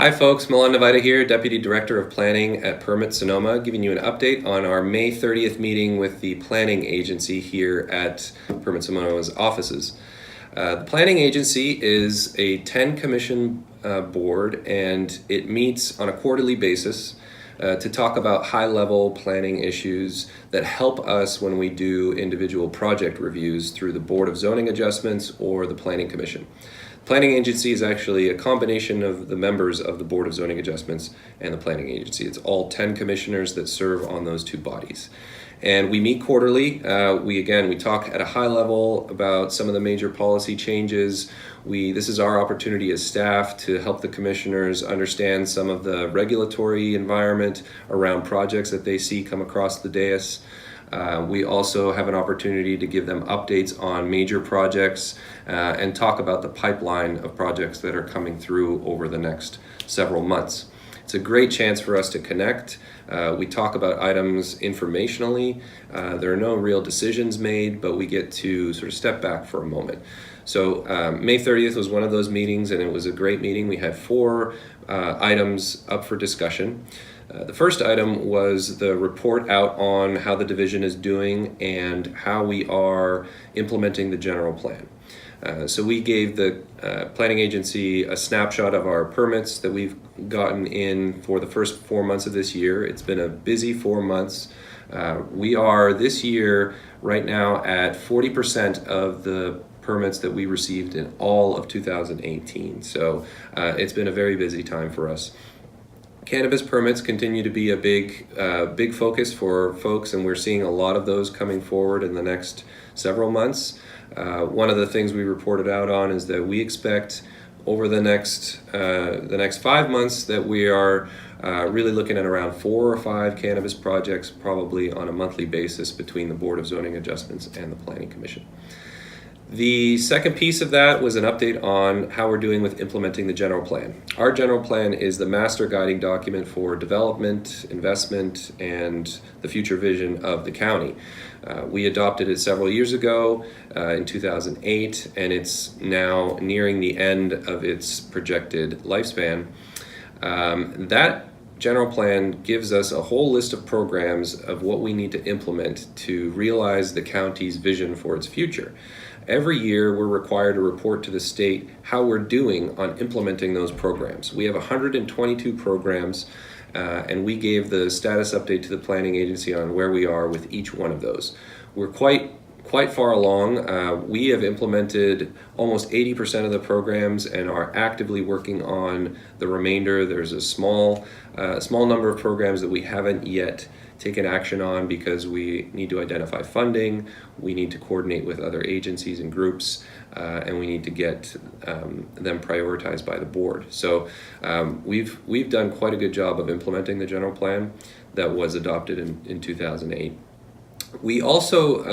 Hi folks, Milan Nevajda here, Deputy Director of Planning at Permit Sonoma, giving you an update on our May 30th meeting with the Planning Agency here at Permit Sonoma's offices. The Planning Agency is a 10-commission board, and it meets on a quarterly basis to talk about high-level planning issues that help us when we do individual project reviews through the Board of Zoning Adjustments or the Planning Commission. Planning Agency is actually a combination of the members of the Board of Zoning Adjustments and the Planning Agency. It's all 10 commissioners that serve on those two bodies. And we meet quarterly. We talk at a high level about some of the major policy changes. This is our opportunity as staff to help the commissioners understand some of the regulatory environment around projects that they see come across the dais. We also have an opportunity to give them updates on major projects and talk about the pipeline of projects that are coming through over the next several months. It's a great chance for us to connect. We talk about items informationally. There are no real decisions made, but we get to sort of step back for a moment. So May 30th was one of those meetings, and it was a great meeting. We had 4 items up for discussion. The first item was the report out on how the division is doing and how we are implementing the general plan. So we gave the Planning Agency a snapshot of our permits that we've gotten in for the first 4 months of this year. It's been a busy 4 months. We are this year right now at 40% of the permits that we received in all of 2018. So it's been a very busy time for us. Cannabis permits continue to be a big focus for folks, and we're seeing a lot of those coming forward in the next several months. One of the things we reported out on is that we expect over the next 5 months that we are really looking at around 4 or 5 cannabis projects, probably on a monthly basis, between the Board of Zoning Adjustments and the Planning Commission. The second piece of that was an update on how we're doing with implementing the general plan. Our general plan is the master guiding document for development, investment, and the future vision of the county. We adopted it several years ago in 2008, and it's now nearing the end of its projected lifespan. That general plan gives us a whole list of programs of what we need to implement to realize the county's vision for its future. Every year, we're required to report to the state how we're doing on implementing those programs. We have 122 programs, and we gave the status update to the Planning Agency on where we are with each one of those. We're quite far along. We have implemented almost 80% of the programs and are actively working on the remainder. There's a small number of programs that we haven't yet taken action on because we need to identify funding, we need to coordinate with other agencies and groups, and we need to get them prioritized by the board. So we've done quite a good job of implementing the general plan that was adopted in 2008. We also,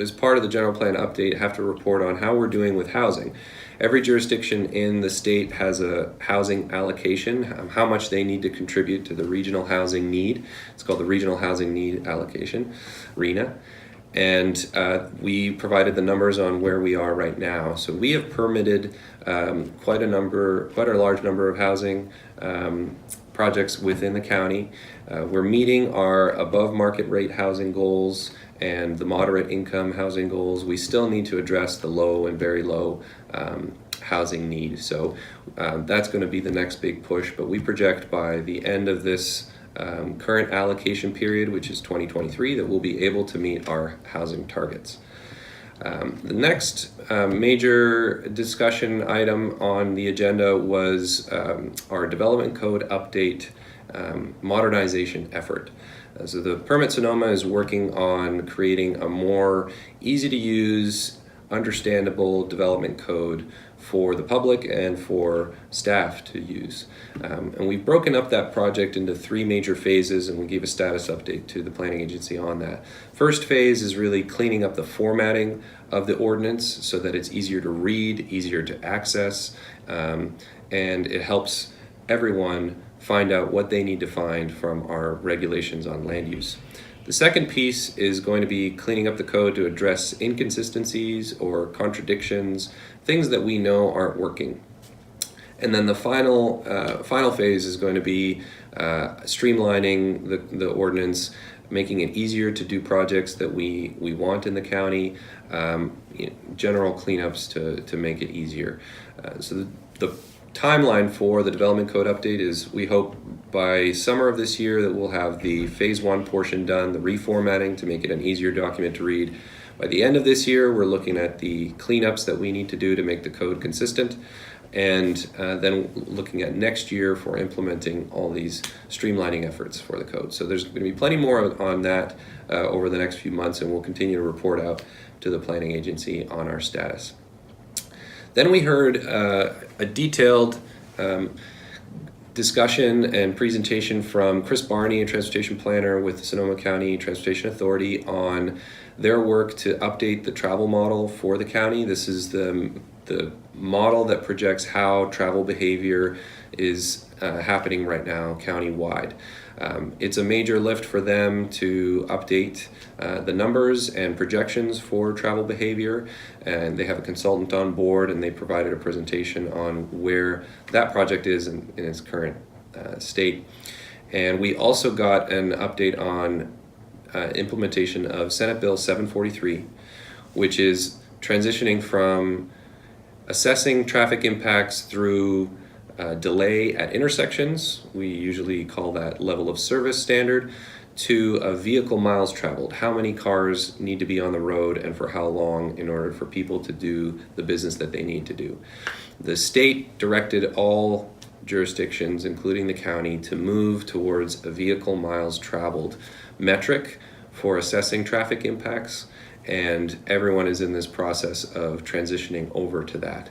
as part of the general plan update, have to report on how we're doing with housing. Every jurisdiction in the state has a housing allocation, how much they need to contribute to the regional housing need. It's called the Regional Housing Need Allocation, RHNA. And we provided the numbers on where we are right now. So we have permitted quite a large number of housing projects within the county. We're meeting our above market rate housing goals and the moderate income housing goals. We still need to address the low and very low housing need. So that's going to be the next big push, but we project by the end of this current allocation period, which is 2023, that we'll be able to meet our housing targets. The next major discussion item on the agenda was our development code update modernization effort. So the Permit Sonoma is working on creating a more easy to use, understandable development code for the public and for staff to use. And we've broken up that project into 3 major phases, and we gave a status update to the Planning Agency on that. First phase is really cleaning up the formatting of the ordinance so that it's easier to read, easier to access, and it helps everyone find out what they need to find from our regulations on land use. The second piece is going to be cleaning up the code to address inconsistencies or contradictions, things that we know aren't working. And then the final phase is going to be streamlining the ordinance, making it easier to do projects that we want in the county, general cleanups to make it easier. So the timeline for the development code update is, we hope by summer of this year that we'll have the phase 1 portion done, the reformatting to make it an easier document to read. By the end of this year, we're looking at the cleanups that we need to do to make the code consistent, and then looking at next year for implementing all these streamlining efforts for the code. So there's going to be plenty more on that over the next few months, and we'll continue to report out to the planning agency on our status. Then we heard a detailed discussion and presentation from Chris Barney, a transportation planner with the Sonoma County Transportation Authority, on their work to update the travel model for the county. This is the model that projects how travel behavior is happening right now county-wide. It's a major lift for them to update the numbers and projections for travel behavior, and they have a consultant on board, and they provided a presentation on where that project is in its current state. And we also got an update on implementation of Senate Bill 743, which is transitioning from assessing traffic impacts through delay at intersections, we usually call that level of service standard, to a vehicle miles traveled, how many cars need to be on the road and for how long in order for people to do the business that they need to do. The state directed all jurisdictions, including the county, to move towards a vehicle miles traveled metric for assessing traffic impacts, and everyone is in this process of transitioning over to that.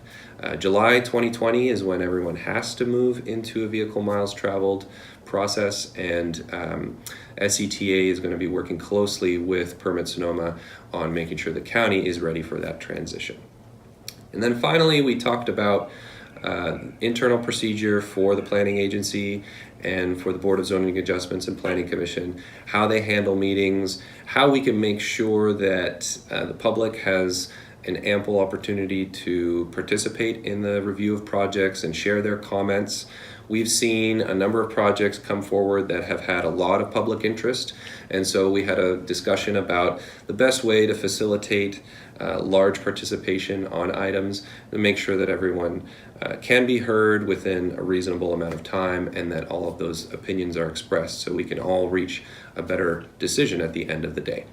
July 2020 is when everyone has to move into a vehicle miles traveled process, and SETA is going to be working closely with Permit Sonoma on making sure the county is ready for that transition. And then finally, we talked about internal procedure for the planning agency and for the Board of Zoning Adjustments and Planning Commission, how they handle meetings, how we can make sure that the public has an ample opportunity to participate in the review of projects and share their comments. We've seen a number of projects come forward that have had a lot of public interest, and so we had a discussion about the best way to facilitate large participation on items and make sure that everyone can be heard within a reasonable amount of time, and that all of those opinions are expressed so we can all reach a better decision at the end of the day.